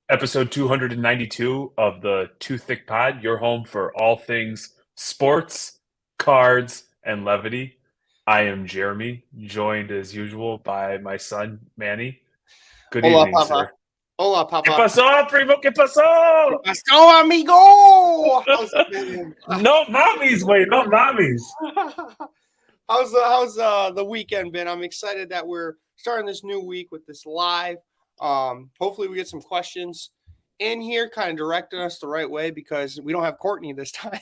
Episode 292 of the Too Thick Pod, your home for all things sports, cards, and levity. I am Jeremy, joined as usual by my son, Manny. Good Hola, evening, Papa. sir. Hola, ¿Qué Papa. pasó, primo? ¿Qué pasó? Let's go, amigo. How's it been? No mommies, wait, no mommies. How's the weekend been? I'm excited that we're starting this new week with this live. Hopefully we get some questions in here, kind of directing us the right way because we don't have Courtney this time.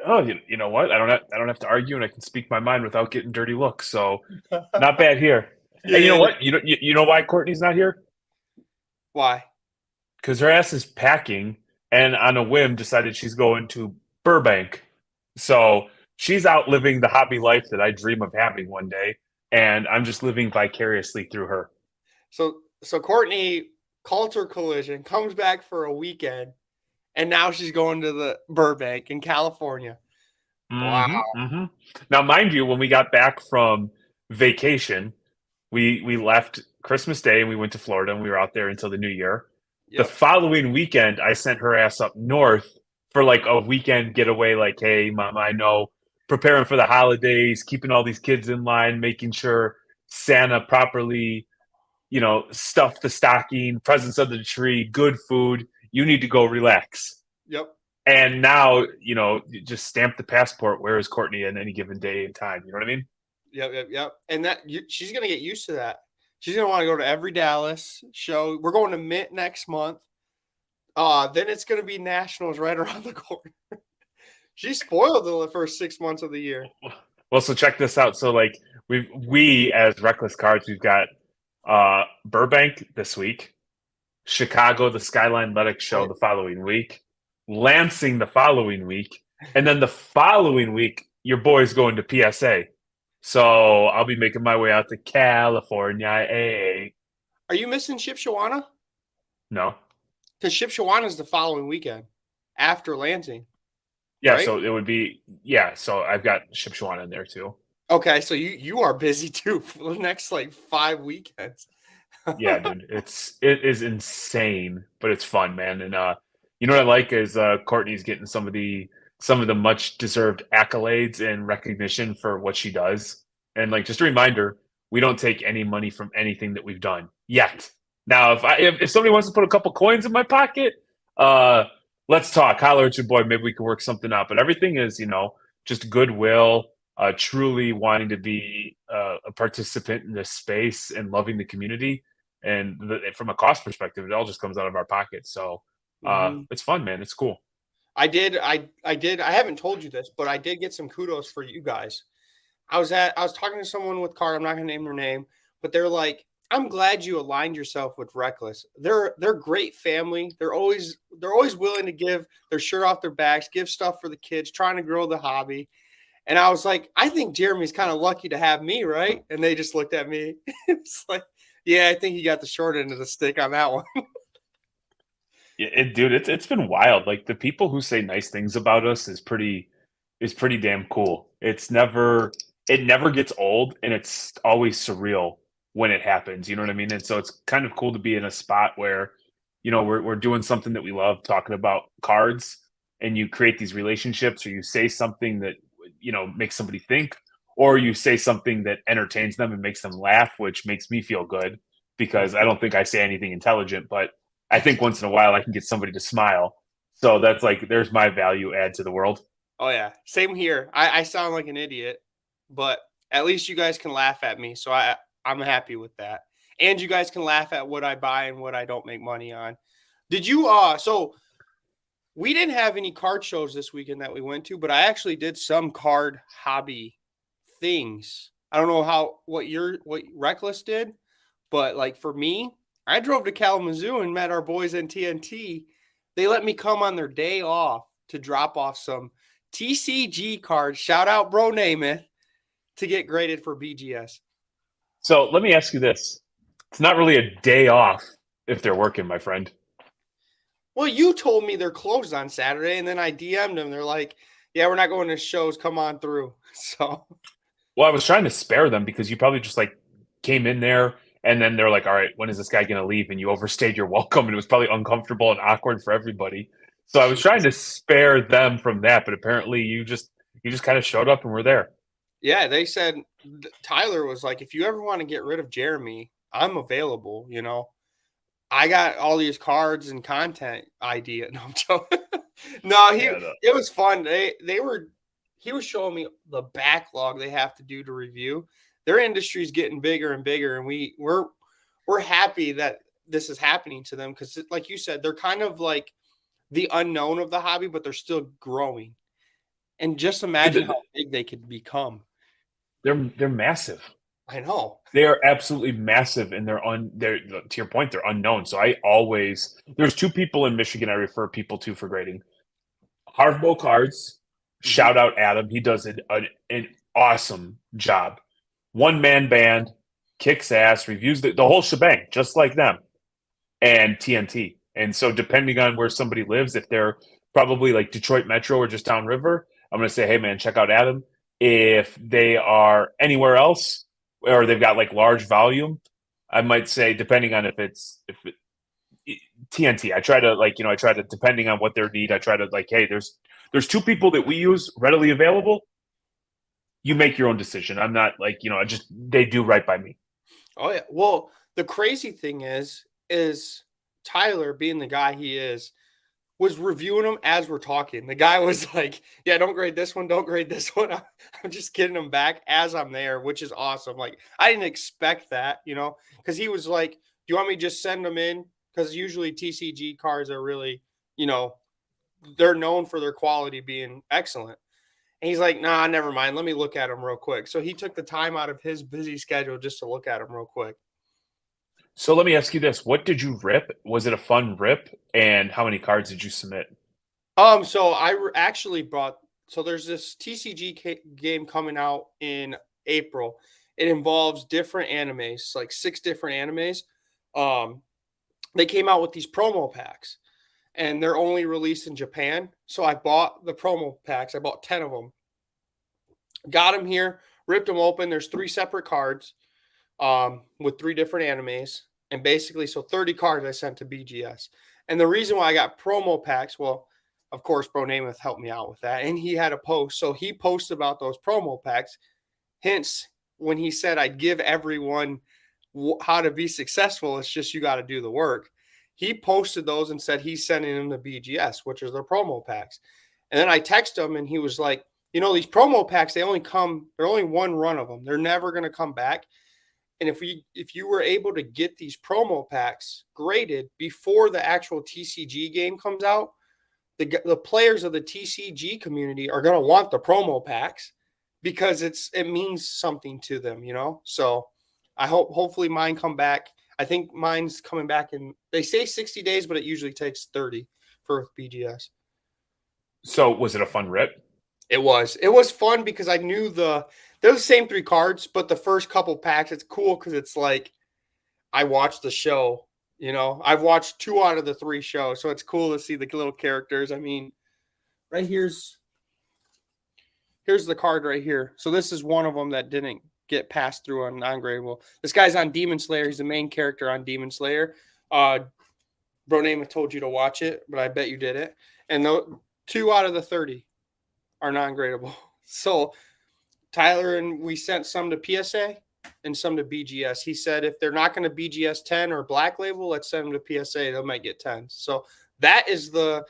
Oh, you know what? I don't have to argue, and I can speak my mind without getting dirty looks. So, not bad here. And you know what? You know why Courtney's not here? Why? Because her ass is packing, and on a whim decided she's going to Burbank. So she's out living the hobby life that I dream of having one day, and I'm just living vicariously through her. So Courtney Culture Collision comes back for a weekend, and now she's going to the Burbank in California. Wow. Mm-hmm. Now, mind you, when we got back from vacation, we left Christmas Day and we went to Florida, and we were out there until the new year. Yep. The following weekend, I sent her ass up north for like a weekend getaway. Like, hey, mom, I know, preparing for the holidays, keeping all these kids in line, making sure Santa properly, stuffed the stocking, presents under the tree, good food. You need to go relax. Yep. And now, you just stamp the passport. Where is Courtney at any given day and time? You know what I mean? Yep. And she's going to get used to that. She's going to want to go to every Dallas show. We're going to Mint next month. Then it's going to be Nationals right around the corner. She's spoiled the first 6 months of the year. Well, so check this out. So like we as Reckless Cards, we've got Burbank this week, Chicago, the Skyline Athletics show the following week, Lansing the following week, and then the following week, your boy's going to PSA. So I'll be making my way out to California. Are you missing Shipshawana? No. Because Shipshawana is the following weekend after Lansing. Yeah, right? So it would be so I've got Shipshawana in there too. Okay, so you are busy too for the next like 5 weekends. Yeah, dude, it is insane, but it's fun, man. And you know what I like is Courtney's getting some of the much deserved accolades and recognition for what she does. And like, just a reminder, we don't take any money from anything that we've done yet. Now, if somebody wants to put a couple coins in my pocket, let's talk. Holler at your boy. Maybe we can work something out. But everything is, just goodwill, truly wanting to be a participant in this space and loving the community. And from a cost perspective, it all just comes out of our pockets. So it's fun, man. It's cool. I haven't told you this, but I did get some kudos for you guys. I was talking to someone with card. I'm not going to name their name, but they're like, I'm glad you aligned yourself with Reckless. They're great family. They're always willing to give their shirt off their backs, give stuff for the kids, trying to grow the hobby. And I was like, I think Jeremy's kind of lucky to have me, right? And they just looked at me. It's like, yeah, I think he got the short end of the stick on that one. Yeah, dude, it's been wild. Like, the people who say nice things about us is pretty damn cool. It never gets old, and it's always surreal when it happens. You know what I mean? And so it's kind of cool to be in a spot where, we're doing something that we love, talking about cards, and you create these relationships, or you say something that makes somebody think, or you say something that entertains them and makes them laugh, which makes me feel good because I don't think I say anything intelligent, but I think once in a while I can get somebody to smile. So that's like, there's my value add to the world. Oh yeah, same here. I sound like an idiot, but at least you guys can laugh at me. So I'm happy with that. And you guys can laugh at what I buy and what I don't make money on. Did you so we didn't have any card shows this weekend that we went to, but I actually did some card hobby things. I don't know what Reckless did, but like for me, I drove to Kalamazoo and met our boys in TNT. They let me come on their day off to drop off some TCG cards. Shout out Bro Namath to get graded for BGS. So let me ask you this. It's not really a day off if they're working, my friend. Well, you told me they're closed on Saturday, and then I DM'd them. They're like, "Yeah, we're not going to shows. Come on through." So Well, I was trying to spare them because you probably just like came in there and then they're like, all right, when is this guy going to leave? And you overstayed your welcome and it was probably uncomfortable and awkward for everybody. So I was trying to spare them from that, but apparently you just kind of showed up and were there. yeah, they said Tyler was like, "If you ever want to get rid of Jeremy, I'm available." I got all these cards and content idea. No, I'm joking. No, Yeah, it was fun. He was showing me the backlog they have to do to review. Their industry is getting bigger and bigger, and we're happy that this is happening to them because, like you said, they're kind of like the unknown of the hobby, but they're still growing. And just imagine how big they could become. they're massive. I know. They are absolutely massive, and they're to your point, they're unknown. So I always there's two people in Michigan I refer people to for grading. Harvebo Cards, Mhm. shout out Adam. He does an awesome job. One man band, kicks ass, reviews the whole shebang, just like them, and TNT. And so, depending on where somebody lives, if they're probably like Detroit Metro or just downriver, I'm going to say, hey, man, check out Adam. If they are anywhere else or they've got like large volume, I might say, depending on if it, TNT. I try to I try to depending on what their need. I try to like, hey, there's two people that we use readily available. You make your own decision. I'm not like I just they do right by me. Oh yeah. Well, the crazy thing is Tyler, being the guy he is, was reviewing them as we're talking. The guy was like, "Yeah, don't grade this one. Don't grade this one." I'm just getting them back as I'm there, which is awesome. Like I didn't expect that, because he was like, "Do you want me to just send them in?" Because usually TCG cards are really, you know, they're known for their quality being excellent. And he's like, "Nah, never mind. Let me look at them real quick." So he took the time out of his busy schedule just to look at them real quick. So let me ask you this: what did you rip? Was it a fun rip? And how many cards did you submit? So actually brought. So there's this TCG game coming out in April. It involves different animes, like 6 different animes. Um, they came out with these promo packs, and they're only released in Japan. So I bought the promo packs. I bought 10 of them. Got them here, ripped them open. There's 3 separate cards, with 3 different animes, and basically, so 30 cards I sent to BGS. And the reason why I got promo packs, well, of course, Bro Namath helped me out with that, and he had a post. So he posted about those promo packs. Hence, when he said I'd give everyone how to be successful, it's just you got to do the work. He posted those and said he's sending them to BGS, which is their promo packs. And then I texted him, and he was like, these promo packs, they're only one run of them. They're never going to come back. And if you were able to get these promo packs graded before the actual TCG game comes out, the players of the TCG community are going to want the promo packs because it means something to them. So I hopefully mine come back. I think mine's coming back in, they say 60 days, but it usually takes 30 for BGS. So was it a fun rip? It was fun because I knew they're the same 3 cards, but the first couple packs, it's cool because it's like I watched the show. I've watched 2 out of the 3 shows, so it's cool to see the little characters. I mean, right here's the card right here. So this is one of them that didn't get passed through on non-gradable. This guy's on Demon Slayer. He's the main character on Demon Slayer. Bro Name told you to watch it, but I bet you did it. And 2 out of the 30 are non-gradable. So Tyler and we sent some to PSA and some to BGS. He said if they're not going to BGS 10 or Black Label, let's send them to PSA. They might get 10. So that is the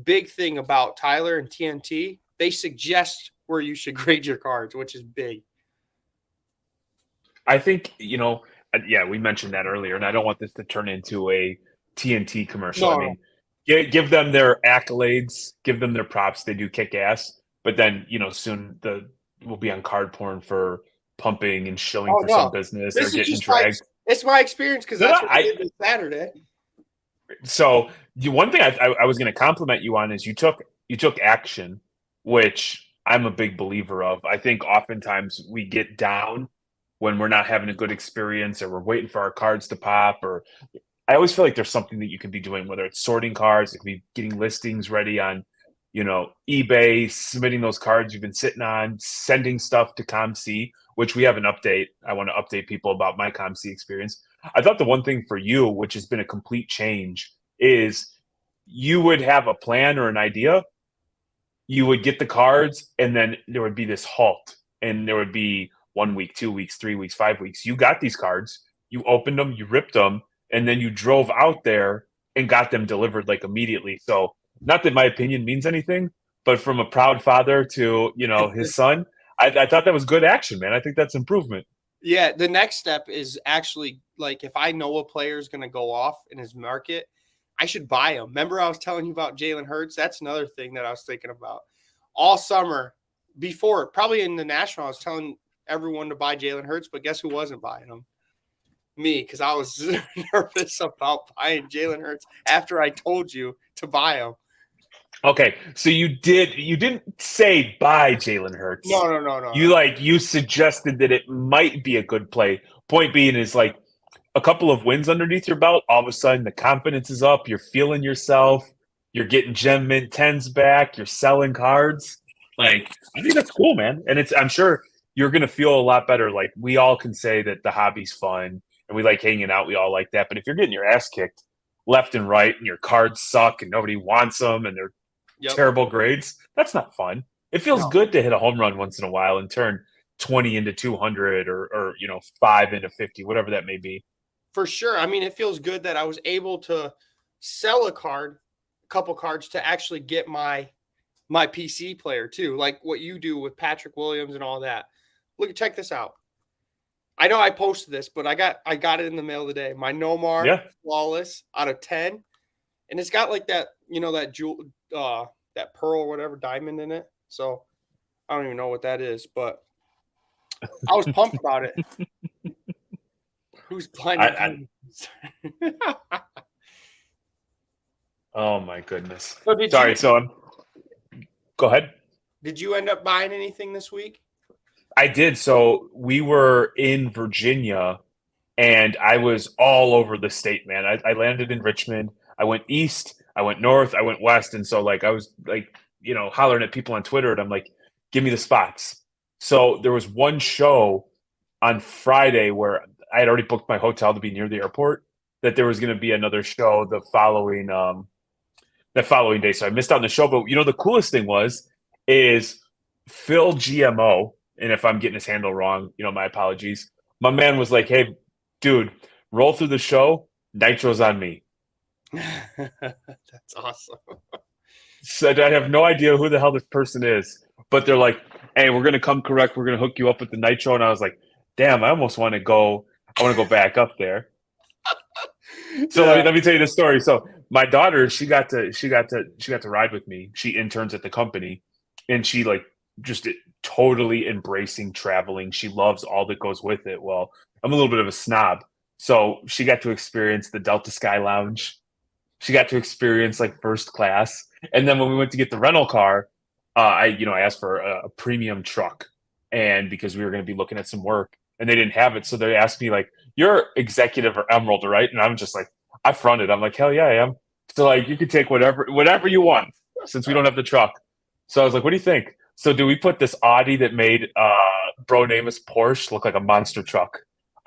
big thing about Tyler and TNT. They suggest where you should grade your cards, which is big. I think yeah, we mentioned that earlier, and I don't want this to turn into a TNT commercial. I No, mean, give them their accolades, give them their props. They do kick ass, but then soon we'll be on card porn for pumping and shilling oh for some no. business or This is getting just my dragged. it's my experience because No, no, that's what I did this Saturday. so one thing I was going to compliment you on is you took action, which I'm a big believer of. I think oftentimes we get down when we're not having a good experience or we're waiting for our cards to pop or I always feel like there's something that you could be doing, whether it's sorting cards, it could be getting listings ready on, eBay, submitting those cards you've been sitting on, sending stuff to COMC, which we have an update. I want to update people about my COMC experience. I thought the one thing for you, which has been a complete change, is you would have a plan or an idea, you would get the cards, and then there would be this halt, and there would be 1 week, 2 weeks, 3 weeks, 5 weeks. You got these cards, you opened them, you ripped them, and then you drove out there and got them delivered like immediately. So, not that my opinion means anything, but from a proud father to his son, I thought that was good action, man. I think that's improvement. Yeah, the next step is actually like if I know a player is going to go off in his market, I should buy him. Remember, I was telling you about Jalen Hurts? That's another thing that I was thinking about all summer before, probably in the national. I was telling everyone to buy Jalen Hurts, but guess who wasn't buying him? Me, because I was nervous about buying Jalen Hurts after I told you to buy him. Okay, so you didn't say buy Jalen Hurts. No. You suggested that it might be a good play. Point being is like a couple of wins underneath your belt, all of a sudden the confidence is up, you're feeling yourself, you're getting gem mint tens back, you're selling cards. Like, I think that's cool, man. And I'm sure you're gonna feel a lot better. Like, we all can say that the hobby's fun and we like hanging out, we all like that. But if you're getting your ass kicked left and right and your cards suck and nobody wants them and they're terrible grades, that's not fun. It feels good to hit a home run once in a while and turn 20 into 200 or 5 into 50, whatever that may be. For sure. I mean, it feels good that I was able to sell a couple cards to actually get my PC player too, like what you do with Patrick Williams and all that. Look, check this out. I know I posted this, but I got it in the mail today. My Nomar Flawless out of 10, and it's got like that, that jewel, that pearl or whatever diamond in it. So I don't even know what that is, but I was pumped about it. Who's blind? Oh my goodness. So go ahead. Did you end up buying anything this week? I did. So we were in Virginia and I was all over the state, man. I landed in Richmond. I went east, I went north, I went west. And so I was hollering at people on Twitter and I'm like, give me the spots. So there was one show on Friday where I had already booked my hotel to be near the airport, that there was going to be another show the following day. So I missed out on the show. But the coolest thing is Phil GMO, and if I'm getting his handle wrong, my apologies. My man was like, "Hey, dude, roll through the show. Nitro's on me." That's awesome. So I have no idea who the hell this person is, but they're like, "Hey, we're gonna come correct. We're gonna hook you up with the Nitro." And I was like, "Damn, I almost want to go. I want to go back up there." So let me tell you the story. So my daughter, she got to ride with me. She interns at the company, and she just totally embracing traveling. She loves all that goes with it. Well, I'm a little bit of a snob, so she got to experience the Delta Sky Lounge. She got to experience first class, and then when we went to get the rental car, I asked for a premium truck, and because we were going to be looking at some work, and they didn't have it, so they asked me "You're executive or Emerald, right?" And I'm just I fronted. I'm like, "Hell yeah, I am." So you can take whatever you want since we don't have the truck. So I was like, "What do you think?" So do we put this Audi that made Bro Namus Porsche look like a monster truck?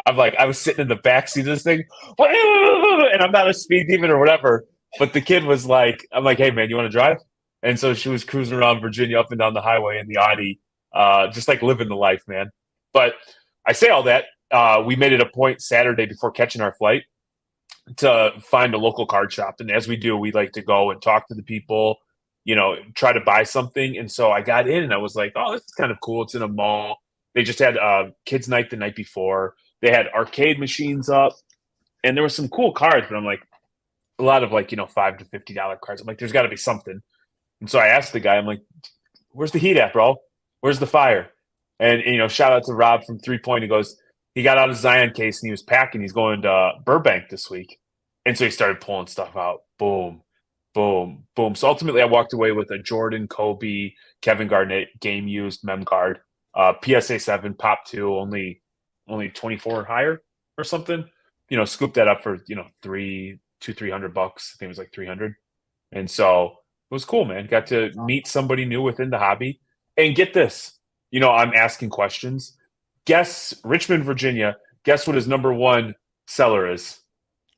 I was sitting in the backseat of this thing, and I'm not a speed demon or whatever. But the kid was I'm like, "Hey man, you want to drive?" And so she was cruising around Virginia up and down the highway in the Audi, just living the life, man. But I say all that. We made it a point Saturday before catching our flight to find a local card shop. And as we do, we like to go and talk to the people, try to buy something. And so I got in and I was like, oh, this is kind of cool. It's in a mall. They just had kids' night the night before. They had arcade machines up and there were some cool cards, but I'm like, a lot of $5 to $50 cards. I'm like, there's got to be something. And so I asked the guy, I'm like, where's the heat at, bro? Where's the fire? And shout out to Rob from 3 Point. He goes, he got out his Zion case and he was packing. He's going to Burbank this week. And so he started pulling stuff out. Boom, boom, boom. So ultimately I walked away with a Jordan, Kobe, Kevin Garnett game used mem card, PSA 7, pop 2, only 24 higher or something. scoop that up for, 300 bucks. I think it was like 300. And so it was cool, man. Got to meet somebody new within the hobby. And get this, I'm asking questions. Guess Richmond, Virginia. Guess what his number one seller is?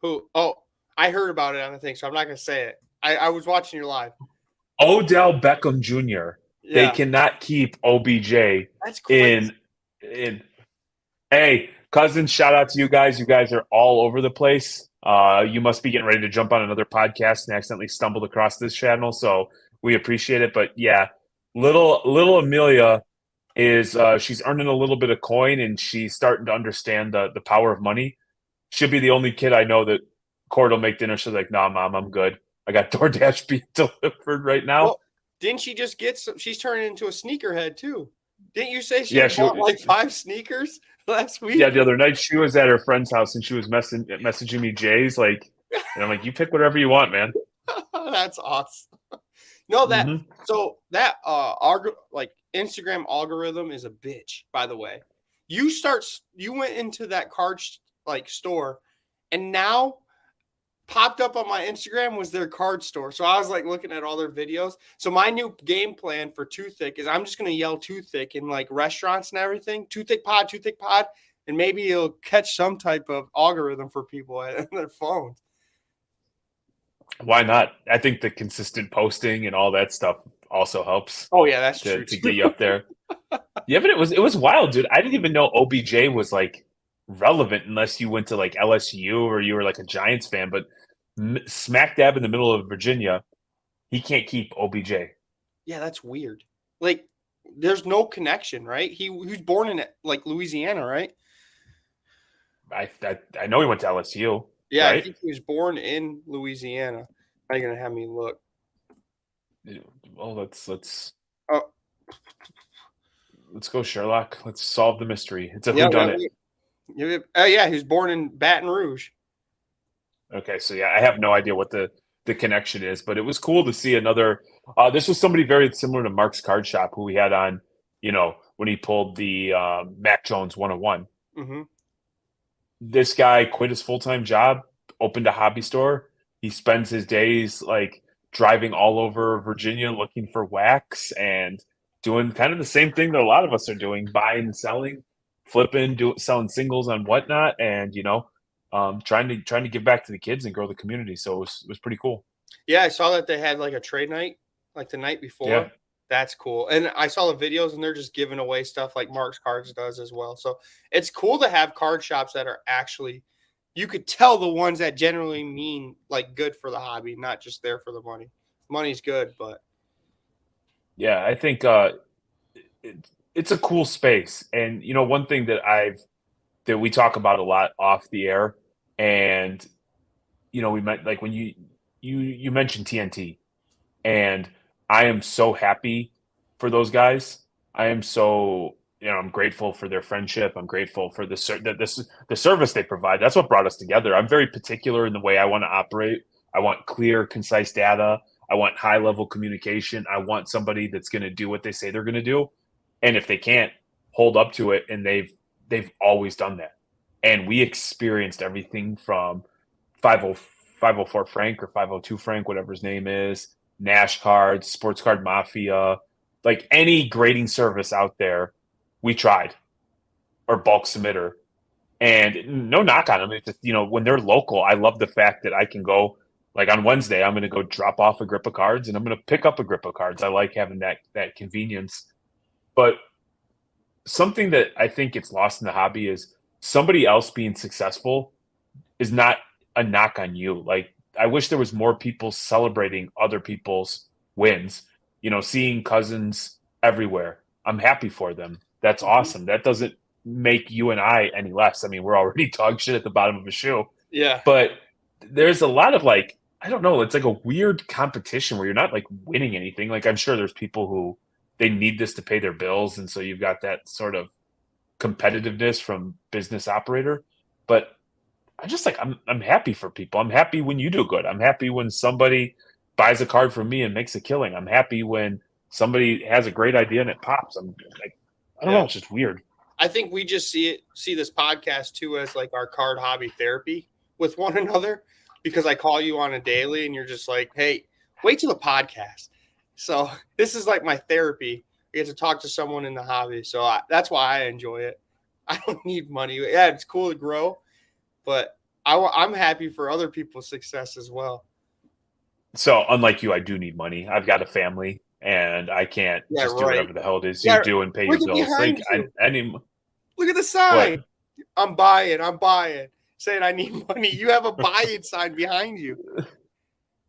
Who? Oh, I heard about it on the thing, so I'm not gonna say it. I was watching your live. Odell Beckham Jr. They Yeah, cannot keep OBJ that's crazy. in. Hey, cousins, shout out to you guys. You guys are all over the place. You must be getting ready to jump on another podcast and accidentally stumbled across this channel, so we appreciate it. But yeah, little Amelia is she's earning a little bit of coin and she's starting to understand the power of money. She'll be the only kid I know that Cord will make dinner. She's like, "Nah, mom, I'm good. I got DoorDash being delivered right now." Well, didn't she just get some? She's turning into a sneakerhead too. Didn't you say she Yeah, had bought like 5 sneakers last yeah, week? the other night she was at her friend's house and she was messaging me Jay's like, and I'm like, "You pick whatever you want, man." That's awesome. No, that Hmm. so that like Instagram algorithm is a bitch, by the way. You went into that card like store, and now popped up on my Instagram was their card store. So I was like looking at all their videos. So my new game plan for Thicc is I'm just gonna yell Thicc in like restaurants and everything. Thicc pod, and maybe it'll catch some type of algorithm for people on their phones. Why not? I think the consistent posting and all that stuff also helps Oh yeah, that's to true to too. get you up there. Yeah, but it was wild, dude. I didn't even know OBJ was like relevant unless you went to like LSU or you were like a Giants fan. But smack dab in the middle of Virginia, he can't keep OBJ. Yeah, that's weird. Like, there's no connection, right? He was born in like Louisiana, right? I know he went to LSU, Yeah, I right? think he was born in Louisiana. Now you're gonna have me look. Well, let's Oh, let's go, Sherlock. Let's solve the mystery. It's a yeah, whodunit. oh yeah, he was born in Baton Rouge. Okay, so yeah, I have no idea what the connection is, but it was cool to see another. This was somebody very similar to Mark's Card Shop, who we had on, when he pulled the Mac Jones 101. Mm-hmm. This guy quit his full time job, opened a hobby store. He spends his days like driving all over Virginia looking for wax and doing kind of the same thing that a lot of us are doing, buying and selling, flipping, selling singles and whatnot, and trying to give back to the kids and grow the community. So it was pretty cool. Yeah, I saw that they had like a trade night, like the night Yeah. before. That's cool. And I saw the videos, and they're just giving away stuff like Mark's Cards does as well. So it's cool to have card shops that are actually, you could tell the ones that generally mean like good for the hobby, not just there for the money. Money's good, but Yeah, I think it's a cool space. And one thing that we talk about a lot off the air, and we met like when you mentioned TNT, and I am so happy for those guys. I am so I'm grateful for their friendship. I'm grateful for the service they provide. That's what brought us together. I'm very particular in the way I want to operate. I want clear, concise data. I want high level communication. I want somebody that's going to do what they say they're going to do, and if they can't, hold up to it. And they've always done that. And we experienced everything from 504 Frank or 502 Frank, whatever his name is, Nash Cards, Sports Card Mafia, like any grading service out there, we tried, or Bulk Submitter. And no knock on them. It's just, when they're local, I love the fact that I can go, like on Wednesday, I'm going to go drop off a grip of cards and I'm going to pick up a grip of cards. I like having that convenience. But something that I think gets lost in the hobby is somebody else being successful is not a knock on you. Like, I wish there was more people celebrating other people's wins. Seeing cousins everywhere. I'm happy for them. That's mhm. awesome. That doesn't make you and I any less. I mean, we're already dog shit at the bottom of a shoe, Yeah. but there's a lot of like, I don't know, it's like a weird competition where you're not like winning anything. Like, I'm sure there's people who they need this to pay their bills, and so you've got that sort of competitiveness from business operator. But I just like I'm happy for people. I'm happy when you do good. I'm happy when somebody buys a card from me and makes a killing. I'm happy when somebody has a great idea and it pops. I'm like, I don't Yeah. know, it's just weird. I think we just see this podcast too as like our card hobby therapy with one another, because I call you on a daily and you're just like, hey, wait till the podcast. So this is like my therapy. I get to talk to someone in the hobby. So that's why I enjoy it. I don't need money. Yeah, it's cool to grow, but I'm happy for other people's success as well. So unlike you, I do need money. I've got a family, and I can't Yeah, just do right. whatever the hell it is you Yeah, do and pay your look at bills. behind Like you. I need Look at the what? sign. I'm buying. Saying I need money. You have a buying sign behind you.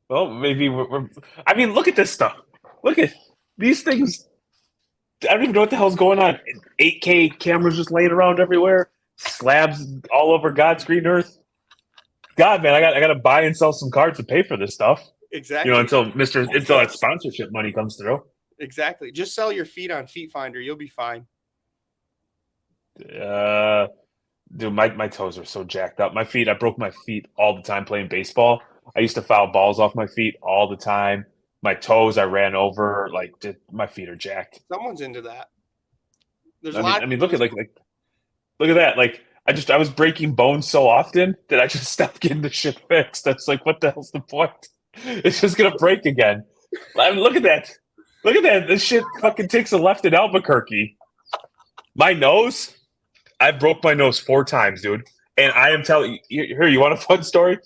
Well, maybe we're. I mean, look at this stuff. Look at these things. I don't even know what the hell's going on. 8K cameras just laying around everywhere. Slabs all over God's green earth. God, man, I got to buy and sell some cards to pay for this stuff. Exactly. Until that sponsorship money comes through. Exactly. Just sell your feet on Feet Finder. You'll be fine. Dude, my toes are so jacked up. My feet, I broke my feet all the time playing baseball. I used to foul balls off my feet all the time. My toes, I ran over. Like, my feet are jacked. Someone's into that. There's I mean, look at look at that. Like, I was breaking bones so often that I just stopped getting the shit fixed. That's like, what the hell's the point? It's just gonna break again. I mean, look at that. Look at that. This shit fucking takes a left in Albuquerque. My nose, I broke my nose 4 times, dude. And I am telling you, here, you want a fun story?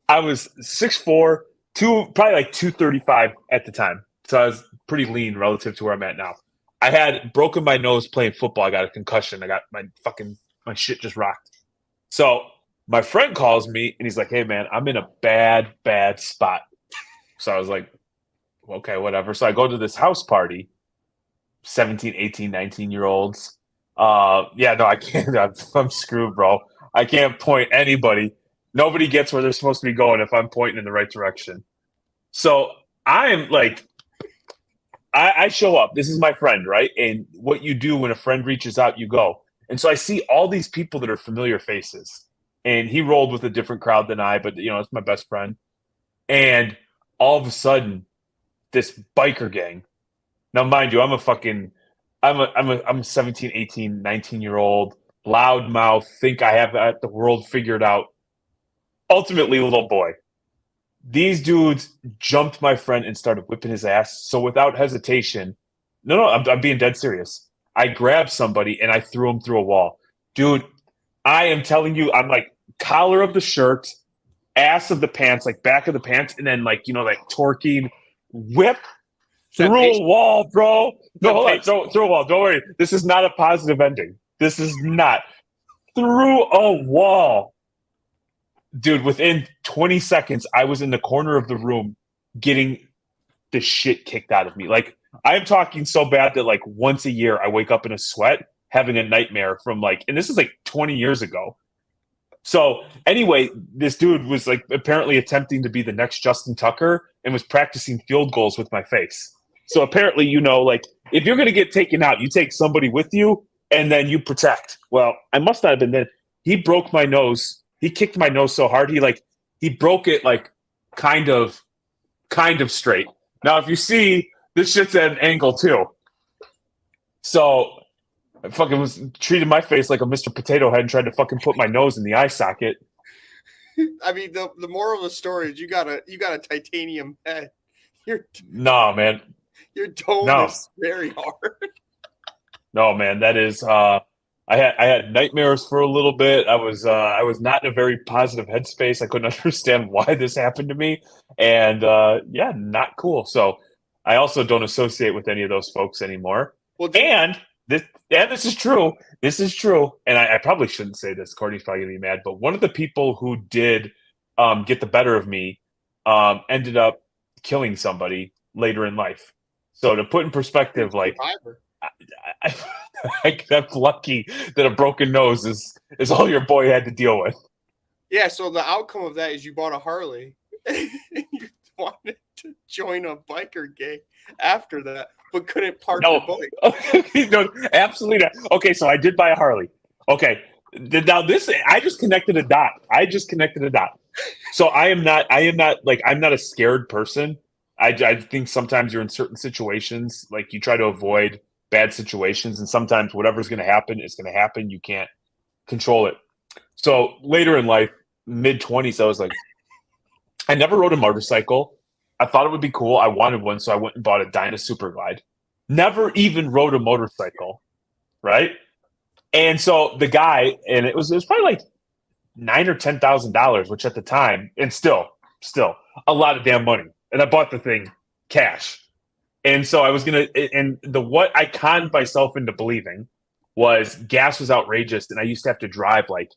I was 6'4", probably like 235 at the time. So I was pretty lean relative to where I'm at now. I had broken my nose playing football. I got a concussion. I got my shit just rocked. So my friend calls me and he's like, hey man, I'm in a bad spot. So I was like, okay, whatever. So I go to this house party, 17, 18, 19-year-olds. Yeah, no, I can't. I'm screwed, bro. I can't point anybody. Nobody gets where they're supposed to be going if I'm pointing in the right direction. So I'm like, I show up. This is my friend, right? And what you do when a friend reaches out, you go. And so I see all these people that are familiar faces. And he rolled with a different crowd than I, but it's my best friend. And all of a sudden, this biker gang. Now, mind you, I'm a 17, 18, 19-year-old, loudmouth, think I have the world figured out. Ultimately, little boy. These dudes jumped my friend and started whipping his ass. So without hesitation, no, I'm being dead serious. I grabbed somebody and I threw him through a wall. Dude, I am telling you, I'm like collar of the shirt, ass of the pants, like back of the pants, and then like, like torquing, whip through a wall, bro. No, hold on, through a wall. Don't worry. This is not a positive ending. This is not. Through a wall. Dude, within 20 seconds, I was in the corner of the room getting the shit kicked out of me. Like, I'm talking so bad that, like, once a year I wake up in a sweat having a nightmare from, like, and this is, like, 20 years ago. So, anyway, this dude was, like, apparently attempting to be the next Justin Tucker and was practicing field goals with my face. So, apparently, like, if you're going to get taken out, you take somebody with you and then you protect. Well, I must not have been there. He broke my nose. He kicked my nose so hard, he broke it like kind of straight. Now, if you see, this shit's at an angle too. So I fucking was treating my face like a Mr. Potato Head and tried to fucking put my nose in the eye socket. I mean, the moral of the story is you got a titanium head. No, man. Your dome is very hard. No, man, that is I had nightmares for a little bit. I was not in a very positive headspace. I couldn't understand why this happened to me, and yeah, not cool. So I also don't associate with any of those folks anymore. Well, this is true. This is true, and I probably shouldn't say this. Courtney's probably gonna be mad, but one of the people who did get the better of me ended up killing somebody later in life. So to put in perspective, like. I'm lucky that a broken nose is all your boy had to deal with. Yeah, so the outcome of that is you bought a Harley and you wanted to join a biker gang after that, but couldn't park your bike. No, absolutely not. Okay, so I did buy a Harley. Okay, now I just connected a dot. So I'm not a scared person. I think sometimes you're in certain situations, like you try to avoid bad situations, and sometimes whatever's going to happen is going to happen. You can't control it. So later in life, mid 20s, I was like, I never rode a motorcycle. I thought it would be cool. I wanted one, so I went and bought a Dyna Super Glide. Never even rode a motorcycle, right? And so the guy, and it was probably like nine or $10,000, which at the time, and still a lot of damn money. And I bought the thing cash. And so I was gonna, and the what I conned myself into believing was gas was outrageous, and I used to have to drive like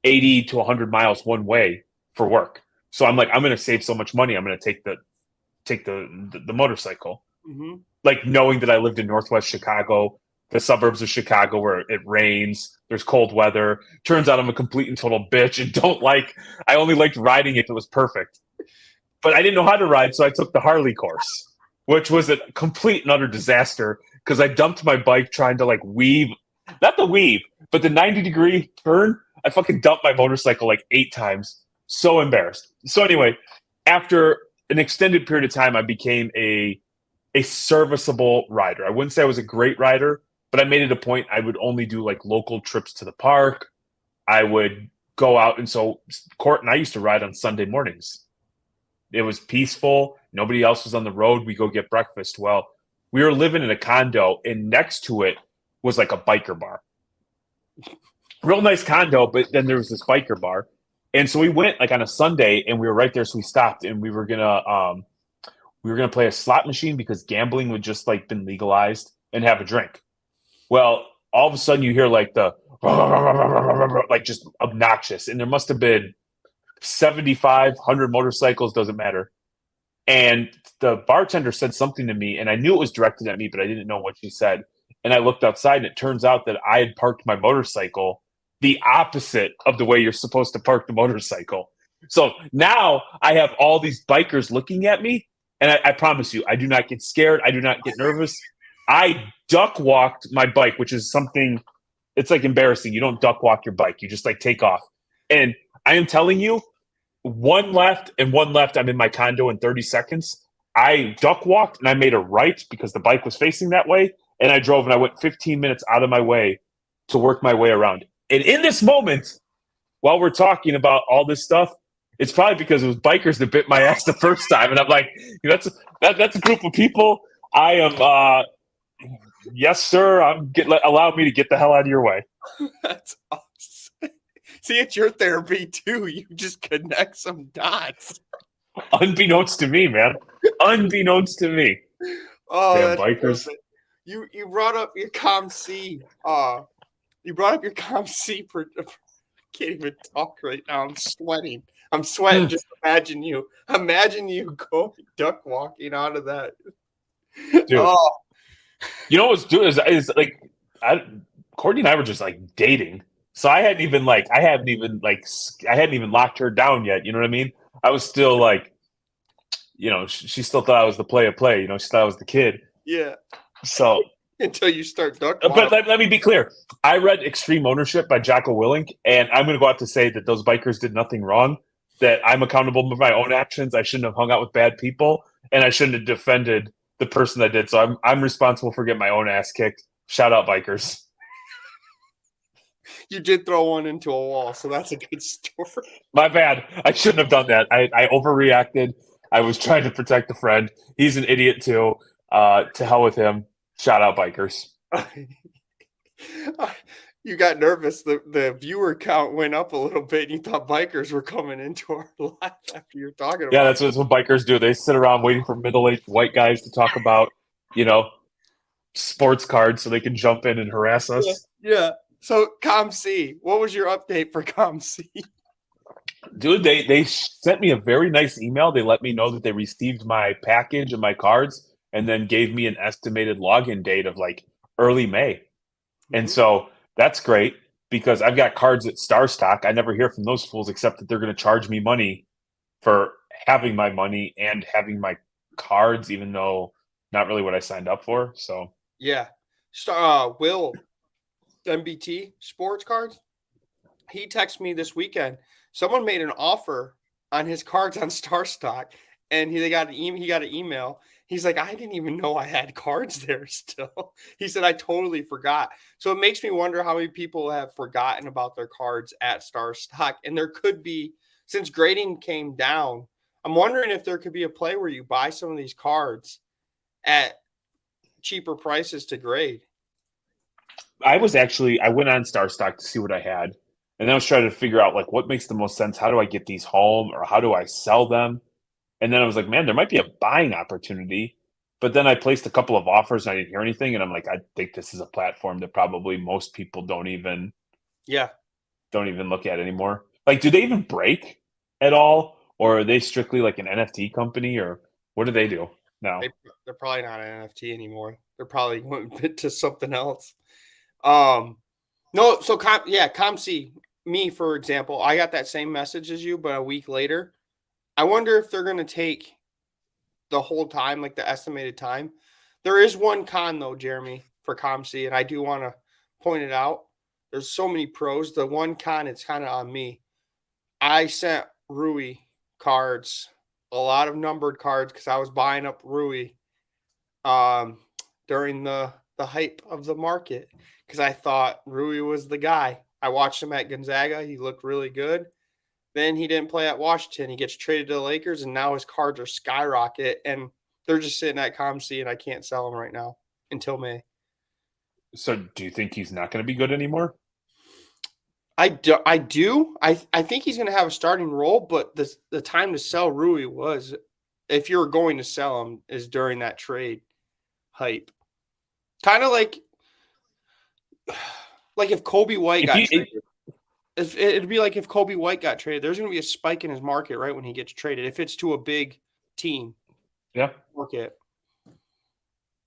80 to 100 miles one way for work. So I'm like, I'm gonna save so much money. I'm gonna take the motorcycle, Mm-hmm. like knowing that I lived in Northwest Chicago, the suburbs of Chicago where it rains, there's cold weather. Turns out I'm a complete and total bitch and I only liked riding if it was perfect. But I didn't know how to ride, so I took the Harley course, which was a complete and utter disaster because I dumped my bike trying to like weave, not the weave, but the 90-degree turn. I fucking dumped my motorcycle like 8 times. So embarrassed. So anyway, after an extended period of time, I became a serviceable rider. I wouldn't say I was a great rider, but I made it a point I would only do like local trips to the park. I would go out, and so Court and I used to ride on Sunday mornings. It was peaceful. Nobody else was on the road. We go get breakfast. Well, we were living in a condo, and next to it was like a biker bar. Real nice condo, but then there was this biker bar. And so we went like on a Sunday, and we were right there, so we stopped, and we were gonna play a slot machine because gambling would just like been legalized, and have a drink. Well, all of a sudden you hear like the like just obnoxious, and there must have been 75, 100 motorcycles, doesn't matter. And the bartender said something to me, and I knew it was directed at me, but I didn't know what she said. And I looked outside, and it turns out that I had parked my motorcycle the opposite of the way you're supposed to park the motorcycle. So now I have all these bikers looking at me, and I promise you, I do not get scared. I do not get nervous. I duck walked my bike, which is something, it's like embarrassing. You don't duck walk your bike, you just like take off. And I am telling you, one left and one left, I'm in my condo in 30 seconds. I duck walked and I made a right because the bike was facing that way. And I drove and I went 15 minutes out of my way to work my way around. And in this moment, while we're talking about all this stuff, it's probably because it was bikers that bit my ass the first time. And I'm like, that's a group of people. I am, yes, sir. Allow me to get the hell out of your way. That's awesome. See, it's your therapy too. You just connect some dots. Unbeknownst to me, man. Unbeknownst to me. Oh, damn bikers. Perfect. You brought up your COMC. You brought up your COMC. Can't even talk right now. I'm sweating. I'm sweating. Just imagine you. Imagine you go duck walking out of that. Dude. Oh. You know what's doing is like Courtney and I were just like dating. So I hadn't even locked her down yet. You know what I mean? I was still like, she still thought I was the play. She thought I was the kid. Yeah. So until you start duck walking. But let me be clear. I read Extreme Ownership by Jocko Willink, and I'm going to go out to say that those bikers did nothing wrong, that I'm accountable for my own actions. I shouldn't have hung out with bad people, and I shouldn't have defended the person that did. So I'm responsible for getting my own ass kicked. Shout out bikers. You did throw one into a wall, so that's a good story. My bad. I shouldn't have done that. I overreacted. I was trying to protect a friend. He's an idiot too. To hell with him. Shout out bikers. You got nervous. The viewer count went up a little bit. And you thought bikers were coming into our live after you're talking about. Yeah, that's what bikers do. They sit around waiting for middle-aged white guys to talk about, sports cards so they can jump in and harass us. Yeah. So COMC, what was your update for COMC? Dude, they sent me a very nice email. They let me know that they received my package and my cards, and then gave me an estimated login date of like early May. Mm-hmm. And so that's great because I've got cards at Star Stock. I never hear from those fools except that they're going to charge me money for having my money and having my cards, even though not really what I signed up for. So yeah. Will MBT sports cards. He texted me this weekend. Someone made an offer on his cards on Star Stock and he got an email. He's like, I didn't even know I had cards there still. He said, I totally forgot. So it makes me wonder how many people have forgotten about their cards at Star Stock. And there could be, since grading came down, I'm wondering if there could be a play where you buy some of these cards at cheaper prices to grade. I went on Star Stock to see what I had, and then I was trying to figure out like what makes the most sense. How do I get these home, or how do I sell them? And then I was like, man, there might be a buying opportunity. But then I placed a couple of offers and I didn't hear anything. And I'm like, I think this is a platform that probably most people Yeah, don't even look at anymore. Like, do they even break at all? Or are they strictly like an NFT company, or what do they do now? they're probably not an NFT anymore. They're probably went to something else. Um, no, so COMC, me for example, I got that same message as you, but a week later. I wonder if they're going to take the whole time, like the estimated time. There is one con though, Jeremy, for COMC, and I do want to point it out. There's so many pros. The one con, it's kind of on me. I sent Rui cards, a lot of numbered cards, because I was buying up Rui um, during the hype of the market because I thought Rui was the guy. I watched him at Gonzaga. He looked really good. Then he didn't play at Washington. He gets traded to the Lakers, and now his cards are skyrocket, and they're just sitting at COMC, and I can't sell them right now until May. So do you think he's not going to be good anymore? I do. I think he's going to have a starting role, but the time to sell Rui was, if you're going to sell him, is during that trade hype. Kind of like if Kobe White If got you, it, traded. It'd be like if Kobe White got traded. There's going to be a spike in his market right when he gets traded. If it's to a big team, yeah, look at.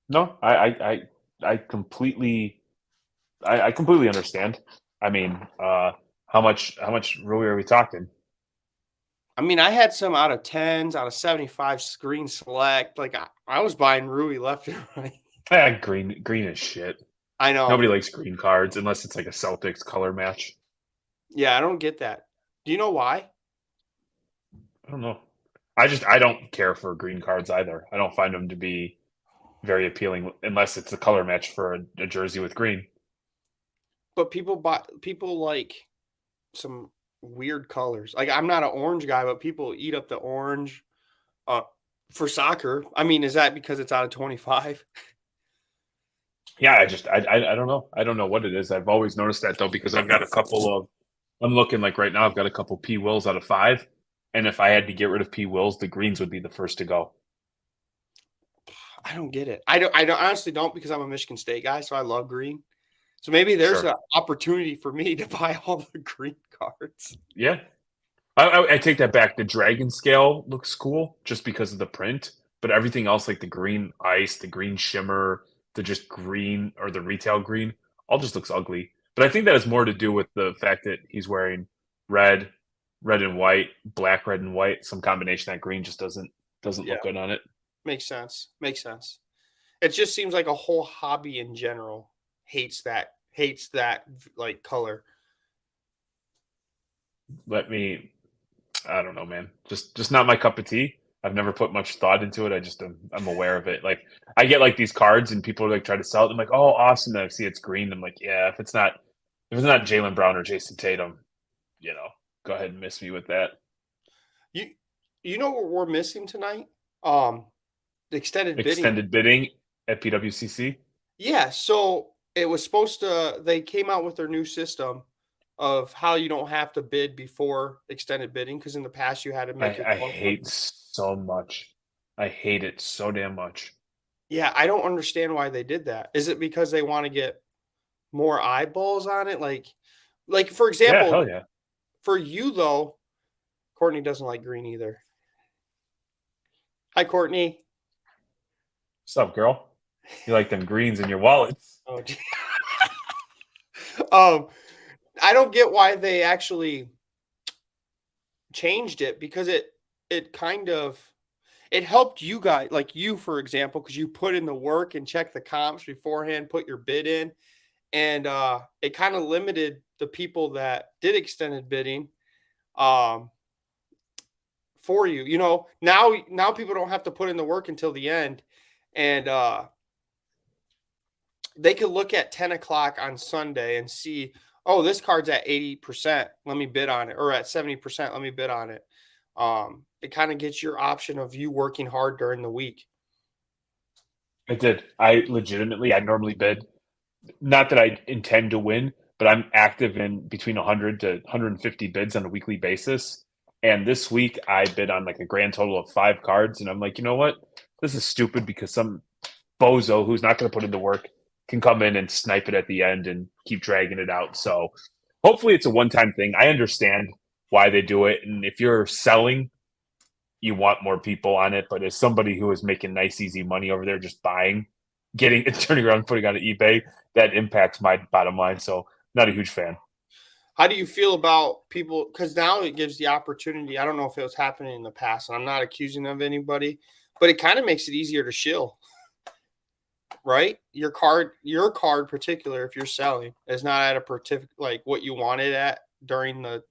no, I completely, I completely understand. I mean, how much really are we talking? I mean, I had some out of 10s, out of 75 screen select. Like I was buying Rui left and right. Green is shit. I know. Nobody likes green cards unless it's like a Celtics color match. Yeah, I don't get that. Do you know why? I don't know. I don't care for green cards either. I don't find them to be very appealing unless it's a color match for a jersey with green. But people like some weird colors. Like I'm not an orange guy, but people eat up the orange uh, for soccer. I mean, is that because it's out of 25? Yeah, I don't know. I don't know what it is. I've always noticed that though because I've got a couple of. I'm looking like right now. I've got a couple P Wills out of 5, and if I had to get rid of P Wills, the greens would be the first to go. I don't get it. I don't honestly don't, because I'm a Michigan State guy, so I love green. So maybe there's Sure. an opportunity for me to buy all the green cards. Yeah, I take that back. The dragon scale looks cool just because of the print, but everything else, like the green ice, the green shimmer, the just green or the retail green, all just looks ugly. But I think that has more to do with the fact that he's wearing red, red and white, black, red and white. Some combination of that green just doesn't Yeah, look good on it. makes sense. Makes sense. It just seems like a whole hobby in general hates that like color. Let me, I don't know, man. Just not my cup of tea. I've never put much thought into it. I'm aware of it. Like I get like these cards and people like try to sell it. I'm like, oh, awesome. And I see it's green. I'm like, yeah, if it's not Jalen Brown or Jason Tatum, go ahead and miss me with that. You you know what we're missing tonight? Um, the extended bidding. Extended bidding at PWCC. Yeah, so it was supposed to. They came out with their new system of how you don't have to bid before extended bidding, because in the past you had to make your I quote. hate so much. I hate it so damn much. Yeah, I don't understand why they did that. Is it because they want to get more eyeballs on it? Like for Yeah, example, hell yeah. for you though, Courtney doesn't like green either. Hi, Courtney. What's up, girl? You like them greens in your wallets? Oh, um, I don't get why they actually changed it, because it kind of it helped you guys, like you for example, because you put in the work and check the comps beforehand, put your bid in, and it kind of limited the people that did extended bidding um, for you. You know, now people don't have to put in the work until the end, and they could look at 10 o'clock on Sunday and see, oh, this card's at 80%. Let me bid on it, or at 70%. Let me bid on it. It kind of gets your option of you working hard during the week. I did. I normally bid. Not that I intend to win, but I'm active in between 100 to 150 bids on a weekly basis. And this week I bid on like a grand total of 5 cards. And I'm like, you know what? This is stupid because some bozo who's not going to put in the work can come in and snipe it at the end and keep dragging it out. So hopefully it's a one time thing. I understand why they do it. And if you're selling, you want more people on it. But as somebody who is making nice, easy money over there, just buying, getting it, turning around, putting on eBay, that impacts my bottom line. So not a huge fan. How do you feel about people? Because now it gives the opportunity. I don't know if it was happening in the past, and I'm not accusing of anybody, but it kind of makes it easier to shill, right? Your card particular, if you're selling, is not at a like what you wanted at during the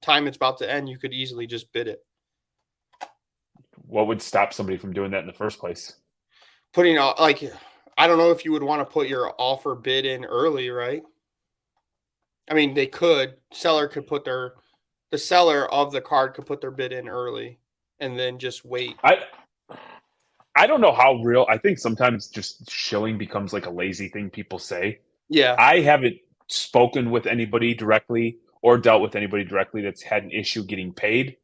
time it's about to end. You could easily just bid it. What would stop somebody from doing that in the first place? Putting out like, I don't know if you would want to put your offer bid in early, right? I mean, they could. The seller of the card could put their bid in early and then just wait. I don't know how real. I think sometimes just shilling becomes like a lazy thing people say. Yeah. I haven't spoken with anybody directly or dealt with anybody directly that's had an issue getting paid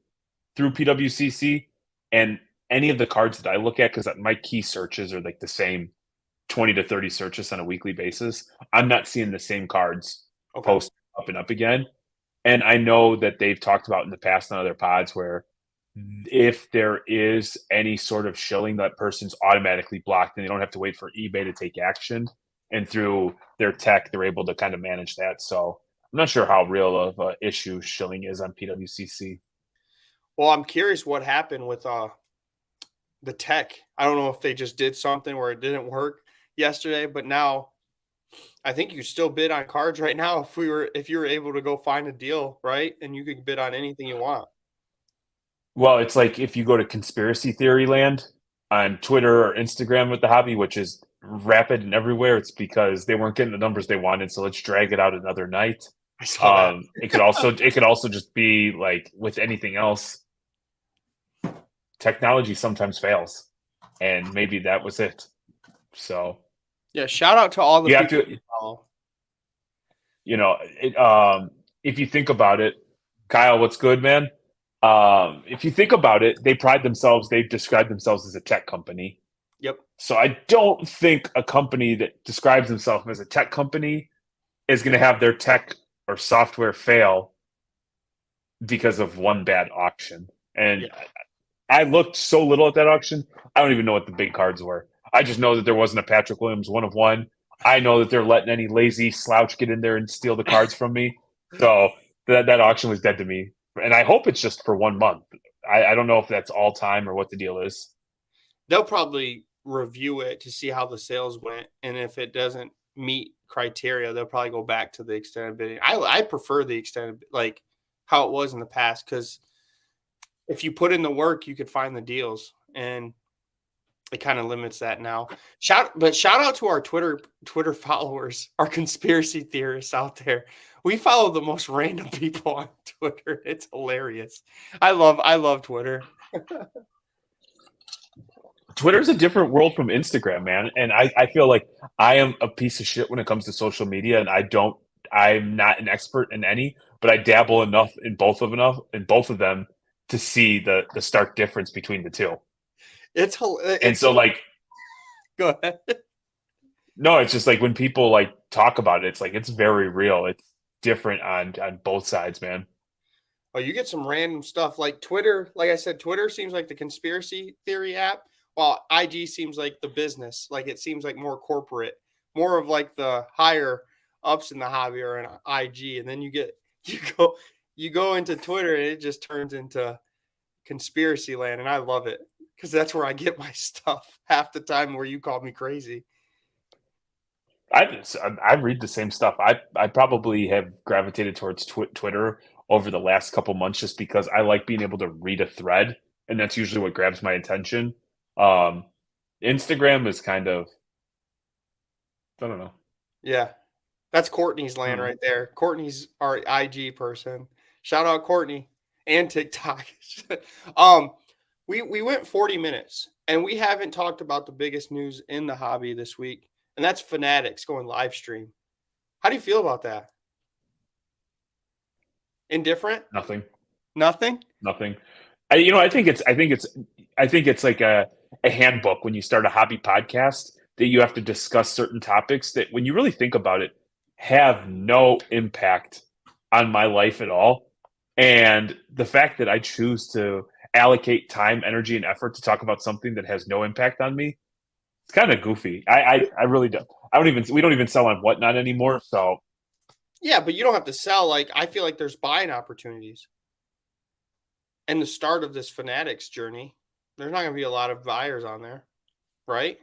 through PWCC. And any of the cards that I look at, because my key searches are like the same 20 to 30 searches on a weekly basis, I'm not seeing the same cards post up and up again. And I know that they've talked about in the past on other pods where if there is any sort of shilling, that person's automatically blocked and they don't have to wait for eBay to take action. And through their tech, they're able to kind of manage that. So I'm not sure how real of an issue shilling is on PWCC. Well, I'm curious what happened with the tech. I don't know if they just did something where it didn't work yesterday, but now I think you still bid on cards right now if you were able to go find a deal, right? And you could bid on anything you want. Well, it's like if you go to conspiracy theory land on Twitter or Instagram with the hobby, which is rapid and everywhere, it's because they weren't getting the numbers they wanted. So let's drag it out another night. I saw that. It could also just be like with anything else. Technology sometimes fails, and maybe that was it. So yeah, shout out to all the people you follow. You know, if you think about it, Kyle, what's good, man? If you think about it, they've described themselves as a tech company. Yep. So I don't think a company that describes themselves as a tech company is going to have their tech or software fail because of one bad auction. And yeah. I looked so little at that auction, I don't even know what the big cards were. I just know that there wasn't a Patrick Williams 1/1. I know that they're letting any lazy slouch get in there and steal the cards from me. So that auction was dead to me. And I hope it's just for 1 month. I don't know if that's all time or what the deal is. They'll probably review it to see how the sales went. And if it doesn't meet criteria, they'll probably go back to the extended bidding. I prefer the extended, like how it was in the past, because if you put in the work, you could find the deals. And it kind of limits that now. Shout out to our Twitter followers, our conspiracy theorists out there. We follow the most random people on Twitter. It's hilarious. I love Twitter. Twitter's a different world from Instagram, man. And I feel like I am a piece of shit when it comes to social media, and I'm not an expert in any, but I dabble enough in both of them to see the stark difference between the two. And so like, go ahead. No, it's just like when people like talk about it, it's like it's very real. It's different on both sides, man. Oh, you get some random stuff like Twitter. Like I said, Twitter seems like the conspiracy theory app, while IG seems like the business. Like it seems like more corporate, more of like the higher ups in the hobby are in IG, and then you go into Twitter and it just turns into conspiracy land, and I love it. Because that's where I get my stuff half the time where you call me crazy. I read the same stuff. I probably have gravitated towards Twitter over the last couple months just because I like being able to read a thread and that's usually what grabs my attention. Um, Instagram is kind of, I don't know. Yeah. That's Courtney's I land don't know. right there. Courtney's our IG person. Shout out Courtney and TikTok. um, we went 40 minutes and we haven't talked about the biggest news in the hobby this week, and that's Fanatics going live stream. How do you feel about that? Indifferent? Nothing. Nothing? Nothing. I think it's like a handbook when you start a hobby podcast that you have to discuss certain topics that when you really think about it have no impact on my life at all. And the fact that I choose to allocate time, energy, and effort to talk about something that has no impact on me, it's kind of goofy. I really don't. We don't even sell on Whatnot anymore. So Yeah, but you don't have to sell. Like, I feel like there's buying opportunities. And the start of this Fanatics journey, there's not going to be a lot of buyers on there, right?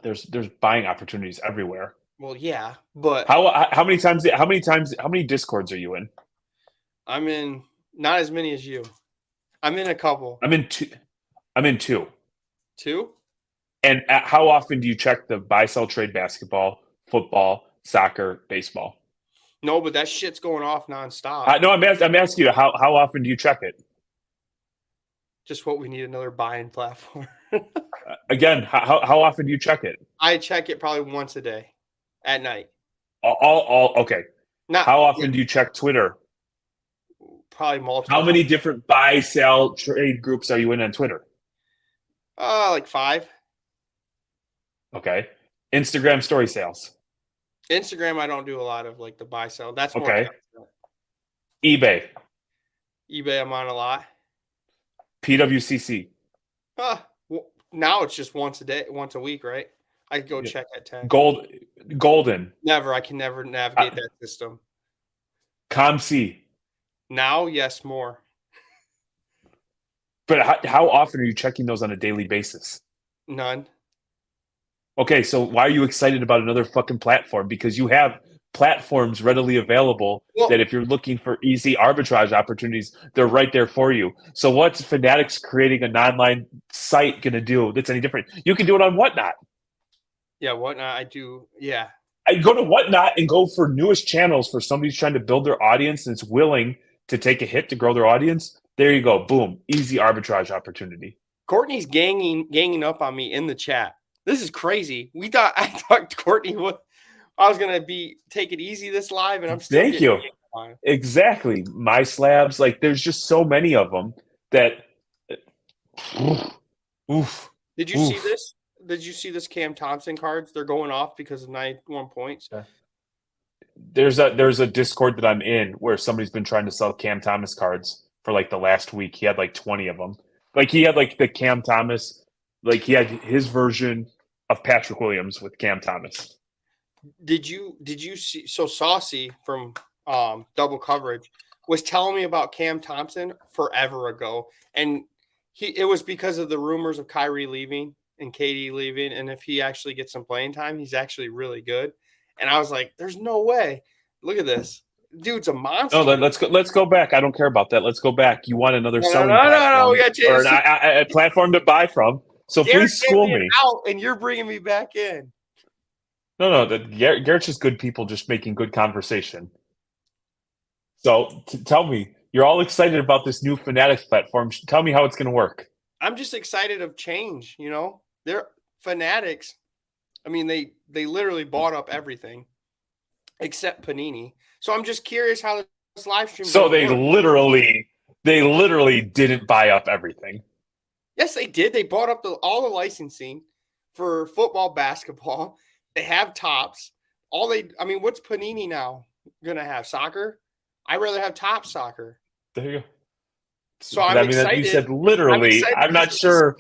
there's buying opportunities everywhere. Well, yeah, but How many discords are you in? I'm in not as many as you. I'm in a couple. I'm in two. I'm in two. Two? And how often do you check the buy sell trade basketball, football, soccer, baseball? No, but that shit's going off nonstop. No, I'm asking you how often do you check it? Just what we need another buying platform. Again, how often do you check it? I check it probably once a day at night. All okay. Not How often do you check Twitter? probably How multiple. many different buy sell trade groups are you in on Twitter? Like 5. Okay. Instagram story sales. Instagram, I don't do a lot of like the buy sell. That's more Okay. content. eBay, eBay, I'm on a lot. PWCC. Now it's just once a day, once a week, right? I could go check at 10. Golden. Never. I can never navigate that system. COMC. Now, yes, more. But how often are you checking those on a daily basis? None. Okay, so why are you excited about another fucking platform? Because you have platforms readily available that if you're looking for easy arbitrage opportunities, they're right there for you. So what's Fanatics creating an online site going to do that's any different? You can do it on Whatnot. Yeah, Whatnot, I do. Yeah. I go to Whatnot and go for newest channels for somebody who's trying to build their audience and is willing to take a hit to grow their audience. There you go. Boom. Easy arbitrage opportunity. Courtney's ganging up on me in the chat. This is crazy. I thought Courtney I was gonna take it easy this live, and I'm still. Thank you. Exactly. My slabs, like there's just so many of them that. Oof. Did you see this? Did you see this Cam Thompson cards? They're going off because of 91 points. There's a Discord that I'm in where somebody's been trying to sell Cam Thomas cards for like the last week. He had like 20 of them. Like he had like the Cam Thomas, like he had his version of Patrick Williams with Cam Thomas. Did you see? So Saucy from Double Coverage was telling me about Cam Thompson forever ago, and it was because of the rumors of Kyrie leaving and KD leaving, and if he actually gets some playing time, he's actually really good. And I was like, "There's no way! Look at this, dude's a monster." No, let's go back. I don't care about that. Let's go back. You want another selling platform? No, we got or a platform to buy from. So please school me. Out, and you're bringing me back in. No, Garrett's just good people just making good conversation. So tell me, you're all excited about this new Fanatics platform. Tell me how it's going to work. I'm just excited of change. You know, they're Fanatics. I mean, they literally bought up everything except Panini. So I'm just curious how this live stream. So they literally didn't buy up everything. Yes, they did. They bought up all the licensing for football, basketball. They have tops. What's Panini now gonna have? Soccer? I'd rather have top soccer. There you go. So I'm excited. You said literally. I'm not sure.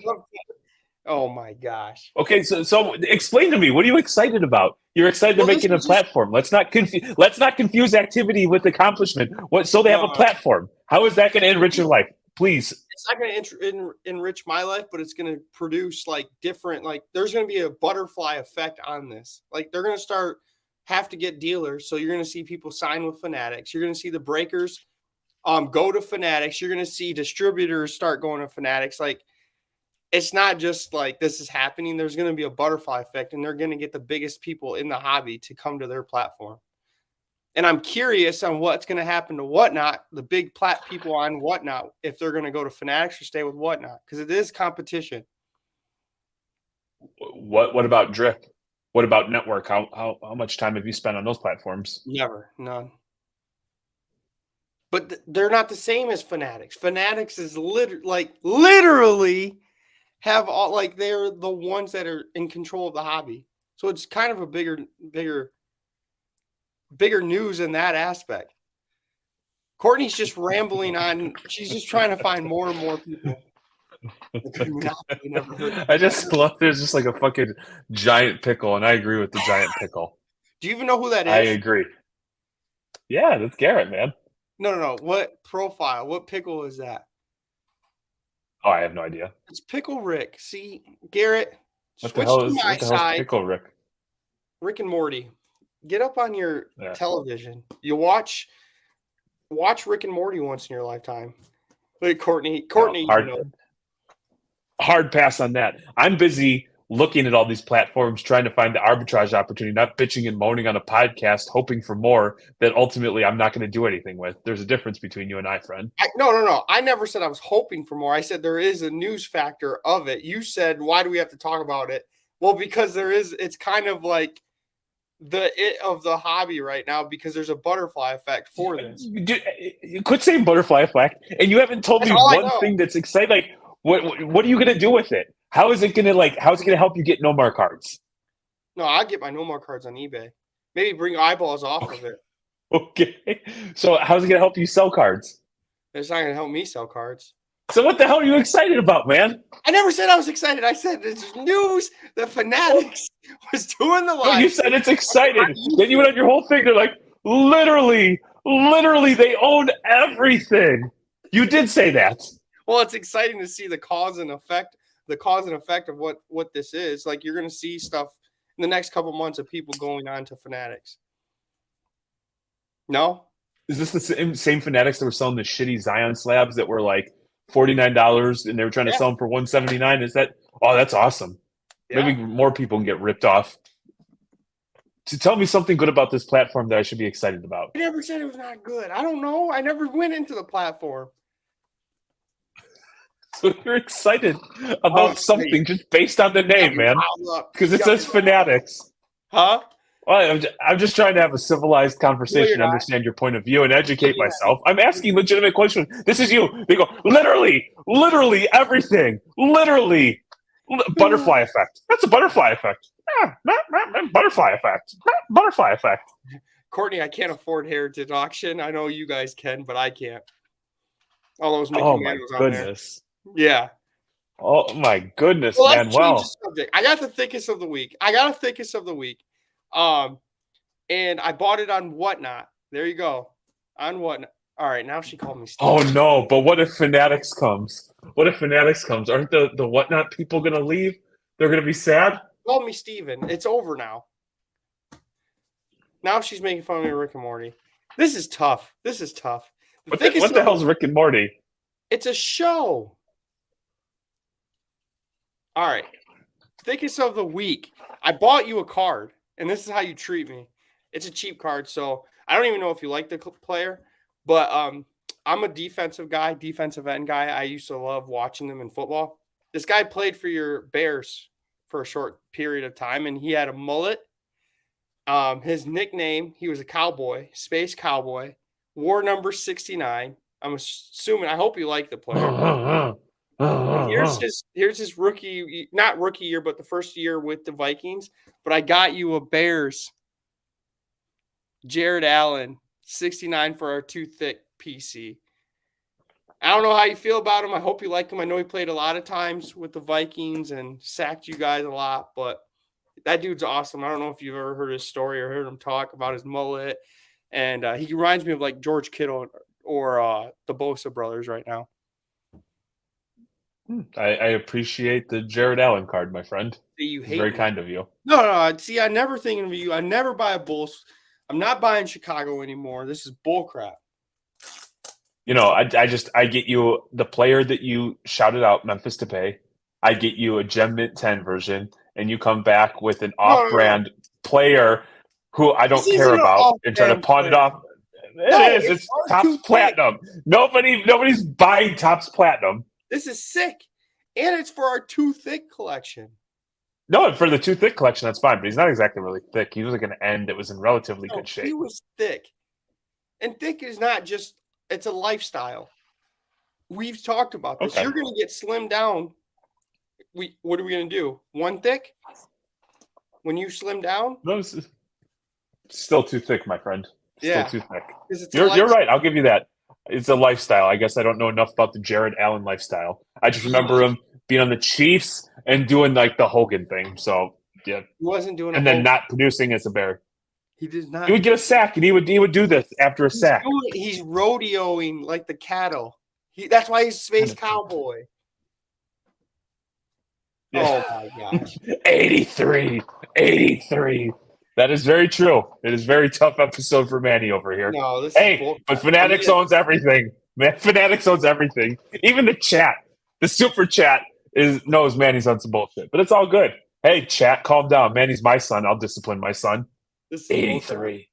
Oh my gosh. Okay, so explain to me. What are you excited about? You're excited to make it a platform. Let's not confuse activity with accomplishment. So they have a platform. How is that going to enrich your life? Please. It's not going to enrich my life, but it's going to produce like different, like there's going to be a butterfly effect on this. Like they're going to have to get dealers. So you're going to see people sign with Fanatics. You're going to see the breakers go to Fanatics. You're going to see distributors start going to Fanatics. Like, it's not just like this is happening. There's going to be a butterfly effect, and they're going to get the biggest people in the hobby to come to their platform. And I'm curious on what's going to happen to Whatnot, the big plat people on Whatnot, if they're going to go to Fanatics or stay with Whatnot, because it is competition. What about Drip? What about Network? How much time have you spent on those platforms? Never, none. But they're not the same as Fanatics. Fanatics is literally have all, like, they're the ones that are in control of the hobby. So it's kind of a bigger news in that aspect. Courtney's just rambling on. She's just trying to find more and more people. I just love there's just like a fucking giant pickle, and I agree with the giant pickle. Do you even know who that is? I agree. Yeah, that's Garrett, man. No. What profile? What pickle is that? Oh, I have no idea. It's Pickle Rick. See, Garrett, What the hell is Pickle Rick? Rick and Morty. Get up on your television. You watch Rick and Morty once in your lifetime. Look at Courtney. No, hard pass on that. I'm busy looking at all these platforms, trying to find the arbitrage opportunity, not bitching and moaning on a podcast, hoping for more that ultimately I'm not going to do anything with. There's a difference between you and I, friend. No. I never said I was hoping for more. I said there is a news factor of it. You said, why do we have to talk about it? Well, because it's kind of like the it of the hobby right now, because there's a butterfly effect for this. You quit saying butterfly effect, and you haven't told me one thing that's exciting. Like, what are you going to do with it? How is it going to help you get no more cards? No, I'll get my no more cards on eBay. Maybe bring eyeballs off of it. Okay. So how's it going to help you sell cards? It's not going to help me sell cards. So what the hell are you excited about, man? I never said I was excited. I said it's news that Fanatics was doing the live. No, you said it's excited. Then you went on your whole thing. They're like, literally, they own everything. You did say that. Well, it's exciting to see the cause and effect of what this is. Like, you're going to see stuff in the next couple months of people going on to Fanatics. No? Is this the same Fanatics that were selling the shitty Zion slabs that were like $49 and they were trying to sell them for $179? Is that? Oh, that's awesome. Yeah. Maybe more people can get ripped off. To tell me something good about this platform that I should be excited about. I never said it was not good. I don't know. I never went into the platform. So you're excited about something just based on the name, man. Because it says Fanatics. Huh? Well, I'm just trying to have a civilized conversation, understand your point of view, and educate myself. I'm asking legitimate questions. This is you. They go, literally everything. Literally. Butterfly effect. That's a butterfly effect. Butterfly effect. Butterfly effect. Courtney, I can't afford Heritage Auction. I know you guys can, but I can't. All those Mickey Mantles on there. Yeah. Oh my goodness, man. Well, I got the Thiccest of the week. And I bought it on Whatnot. There you go. On Whatnot. All right, now she called me Steven. Oh no, but what if Fanatics comes? Aren't the Whatnot people gonna leave? They're gonna be sad? Call me Steven. It's over now. Now she's making fun of me, Rick and Morty. This is tough. What the hell's Rick and Morty? It's a show. All right. Thiccest of the week. I bought you a card, and this is how you treat me. It's a cheap card, so I don't even know if you like the player, but I'm a defensive end guy. I used to love watching them in football. This guy played for your Bears for a short period of time, and he had a mullet. His nickname, he was a cowboy, space cowboy, wore number 69. I'm assuming, I hope you like the player. Here's his rookie, not rookie year, but the first year with the Vikings. But I got you a Bears Jared Allen 69 for our too thick PC. I don't know how you feel about him. I hope you like him. I know he played a lot of times with the Vikings and sacked you guys a lot, but that dude's awesome. I don't know if you've ever heard his story or heard him talk about his mullet. And he reminds me of like George Kittle or the Bosa brothers right now. I appreciate the Jared Allen card, my friend. You hate very kind of you. No. See, I never think of you. I never buy a Bulls. I'm not buying Chicago anymore. This is bull crap. I get you the player that you shouted out, Memphis Depay. I get you a Gem Mint 10 version, and you come back with an No, no, no. off-brand player who I This don't care isn't an about and try to off-brand pawn it player. off. It No, is. it's It's Topps R2 Platinum. Nobody's buying Topps Platinum. This is sick. And it's for our Too Thick collection. No, for the Too Thick collection, that's fine, but he's not exactly really thick. He was like an end that was in relatively No, good he shape. was thick. And thick is not just, it's a lifestyle. We've talked about this. Okay. You're going to get slimmed down. What are we going to do? One thick? When you slim down? No, it's still too thick, my friend. Still too thick. You're right. I'll give you that. It's a lifestyle. I guess I don't know enough about the Jared Allen lifestyle. I just remember him being on the Chiefs and doing like the Hogan thing. So yeah, he wasn't doing, and then not producing as a Bear. He did not. He would get a sack, and he would do this after a sack. He's rodeoing like the cattle. That's why he's Space Cowboy. Yeah. Oh my gosh. 83. That is very true. It is a very tough episode for Manny over here. No, this is but Fanatics owns everything. Fanatics owns everything. Even the chat, the super chat knows Manny's on some bullshit. But it's all good. Hey, chat, calm down. Manny's my son. I'll discipline my son. This is 83.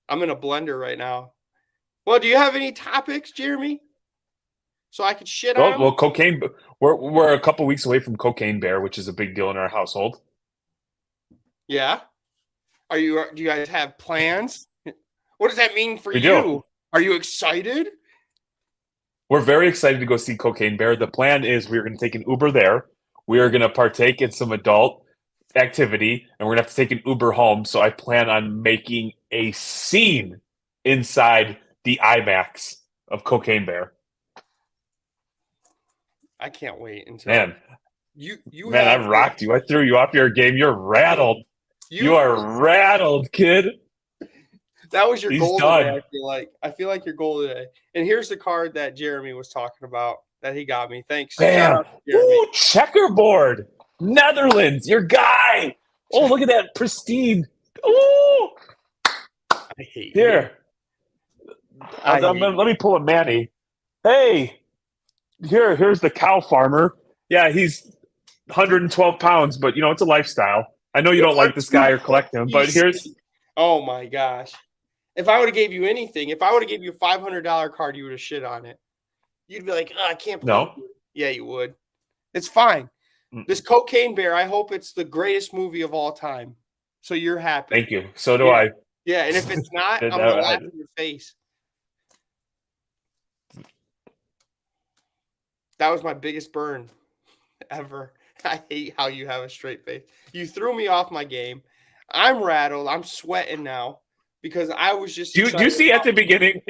I'm in a blender right now. Well, do you have any topics, Jeremy? So I could shit on? Well, cocaine. We're a couple weeks away from Cocaine Bear, which is a big deal in our household. Yeah. Do you guys have plans? What does that mean for you? Do. Are you excited? We're very excited to go see Cocaine Bear. The plan is we're going to take an Uber there. We are going to partake in some adult activity, and we're going to have to take an Uber home. So I plan on making a scene inside the IMAX of Cocaine Bear. I can't wait until I rocked you. I threw you off your game. You're rattled. You are rattled, kid. That was your goal today, I feel like your goal today. And here's the card that Jeremy was talking about that he got me. Thanks. Bam. Ooh, checkerboard. Netherlands, your guy. Oh, look at that pristine. Ooh. I hate here. Let me pull a Manny. Hey. Here's the cow farmer. Yeah, he's 112 pounds, but it's a lifestyle. I know you don't like this guy or collect him, but here's. Oh my gosh! If I would have gave you anything, if I would have gave you a $500 card, you would have shit on it. You'd be like, I can't believe it. Yeah, you would. It's fine. This Cocaine Bear, I hope it's the greatest movie of all time. So you're happy. Thank you. So do I. Yeah, and if it's not, I'm gonna laugh in your face. That was my biggest burn ever. I hate how you have a straight face. You threw me off my game. I'm rattled. I'm sweating now because I was just. Do you see at the beginning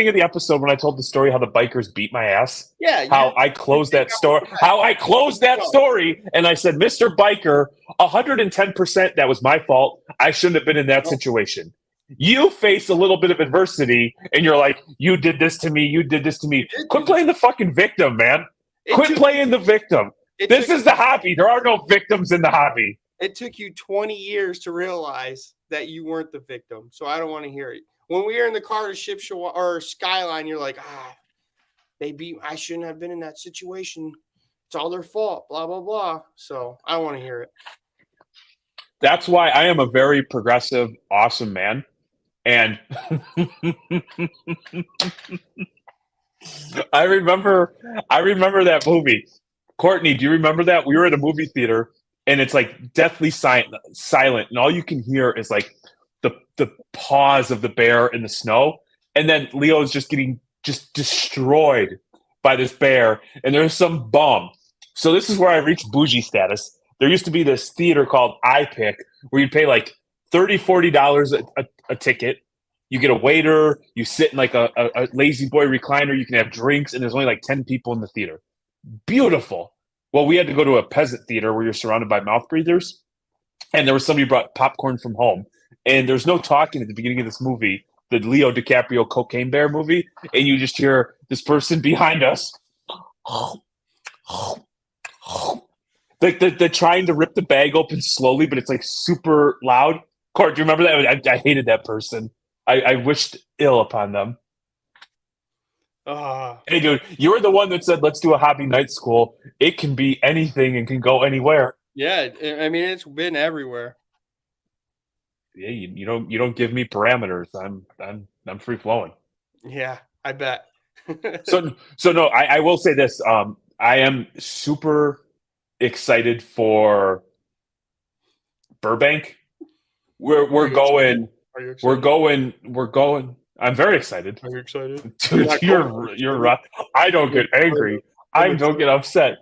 of the episode when I told the story how the bikers beat my ass? Yeah. How I closed that story. How I closed that story, and I said, "Mr. Biker, 110%. That was my fault. I shouldn't have been in that situation." You face a little bit of adversity, and you're like, "You did this to me. You did this to me." Quit playing the fucking victim, man. Quit playing the victim. This is the hobby. There are no victims in the hobby. It took you 20 years to realize that you weren't the victim, so I don't want to hear it. When we were in the car to ship or Skyline, you're like, they beat. I shouldn't have been in that situation. It's all their fault. Blah blah blah. So I don't want to hear it. That's why I am a very progressive, awesome man. And I remember that movie. Courtney, do you remember that? We were at a movie theater, and it's like deathly silent, and all you can hear is like the paws of the bear in the snow, and then Leo is just getting destroyed by this bear, and there's some bum. So this is where I reached bougie status. There used to be this theater called iPick where you'd pay like $30, $40 a ticket. You get a waiter, you sit in like a lazy boy recliner, you can have drinks, and there's only like 10 people in the theater. Beautiful. Well, we had to go to a peasant theater where you're surrounded by mouth breathers, and there was somebody who brought popcorn from home, and there's no talking at the beginning of this movie, the Leo DiCaprio Cocaine Bear movie, and you just hear this person behind us like they're trying to rip the bag open slowly, but it's like super loud. Court, do you remember that? I hated that person. I wished ill upon them. Hey, dude, you were the one that said let's do a hobby night school. It can be anything and can go anywhere. Yeah, I mean it's been everywhere. Yeah, you don't give me parameters. I'm free flowing. Yeah, I bet. So no, I will say this. I am super excited for Burbank. We're Are you excited? going, Are you we're excited? going, we're going. I'm very excited. Are you excited? You're Dude, not going. Are you you're excited? rough. I don't I'm get excited. angry. I'm I don't get excited. upset.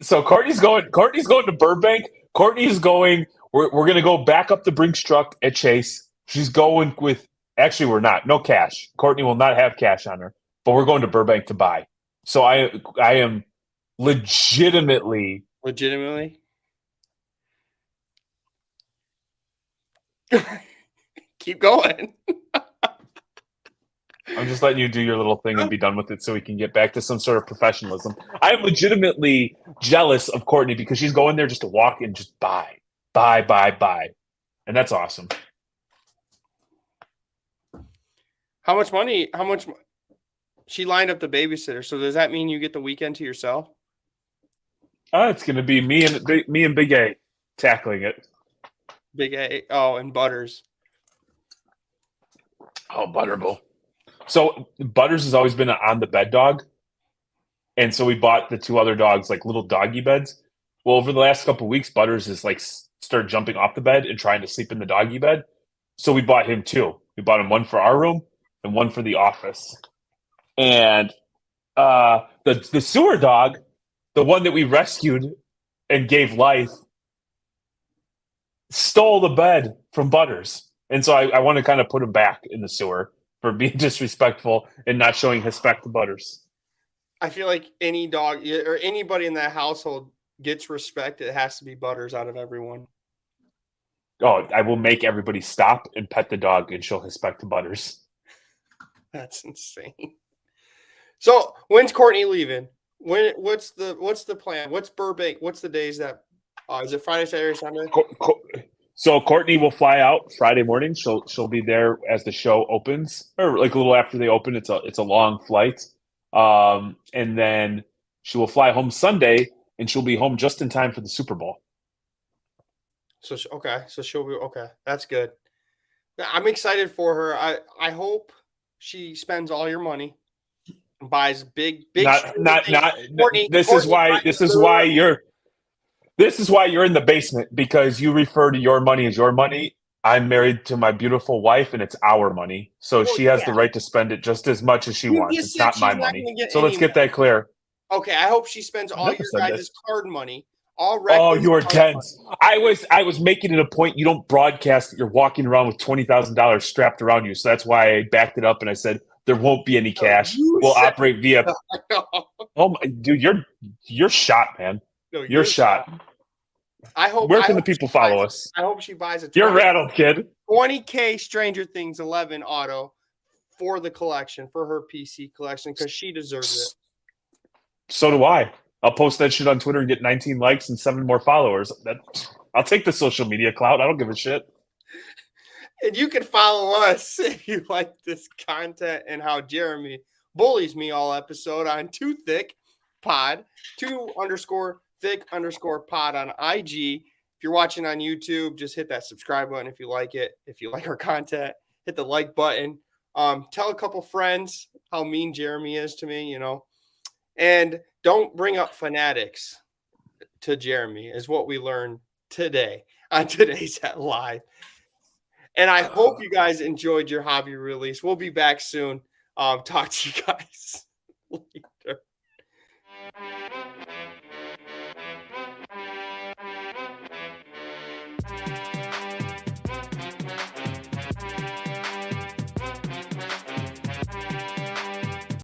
So Courtney's going. Courtney's going to Burbank. Courtney's going. We're gonna go back up the Brinks truck at Chase. She's going with. Actually, we're not. No cash. Courtney will not have cash on her. But we're going to Burbank to buy. So I am legitimately. Legitimately. Keep going. I'm just letting you do your little thing and be done with it, so we can get back to some sort of professionalism. I am legitimately jealous of Courtney because she's going there just to walk and just buy, and that's awesome. How much money? How much? She lined up the babysitter. So does that mean you get the weekend to yourself? It's going to be me and Big A tackling it. Big A. Oh, and Butters. Oh, Butterbull. So Butters has always been an on the bed dog, and so we bought the two other dogs like little doggy beds. Well, over the last couple of weeks, Butters is like started jumping off the bed and trying to sleep in the doggy bed. So we bought him two. We bought him one for our room and one for the office. And the sewer dog, the one that we rescued and gave life, stole the bed from Butters. And so I want to kind of put him back in the sewer for being disrespectful and not showing respect to Butters. I feel like any dog or anybody in that household gets respect. It has to be Butters out of everyone. Oh, I will make everybody stop and pet the dog and show respect to Butters. That's insane. So when's Courtney leaving? What's the plan? What's Burbank? What's the days that is it Friday, Saturday, Sunday? So Courtney will fly out Friday morning. She'll be there as the show opens, or like a little after they open. It's a long flight, and then she will fly home Sunday, and she'll be home just in time for the Super Bowl. So okay, so she'll be okay. That's good. I'm excited for her. I hope she spends all your money and buys big Not Stranger not Things. not. Courtney, This is Courtney why. buys This is why her. you're. This is why you're in the basement, because you refer to your money as your money. I'm married to my beautiful wife, and it's our money. So Well, she has yeah. the right to spend it just as much as she You wants. just It's said not my she's not money. going to get So let's any get money. that clear. Okay, I hope she spends I all never your said guys' this. card money, all Oh, reckless you are card money. dense. I was making it a point. You don't broadcast that you're walking around with $20,000 strapped around you. So that's why I backed it up and I said there won't be any No, cash. you We'll said operate via. no, Oh my, dude, you're shot, man. no, You're you're shot. shot. I Where can the hope people follow us? she buys a You're rattled, kid. 20K Stranger Things 11 auto for the collection, for her PC collection, because she deserves it. So do I. I'll post that shit on Twitter and get 19 likes and 7 more followers. I'll take the social media clout. I don't give a shit. And you can follow us if you like this content and how Jeremy bullies me all episode on Too Thick Pod, 2_Thick_pod on IG. If you're watching on YouTube, just hit that subscribe button if you like it. If you like our content, hit the like button. Tell a couple friends how mean Jeremy is to me, and don't bring up Fanatics to Jeremy is what we learned today on today's Live. And I hope you guys enjoyed your hobby release. We'll be back soon. Talk to you guys later.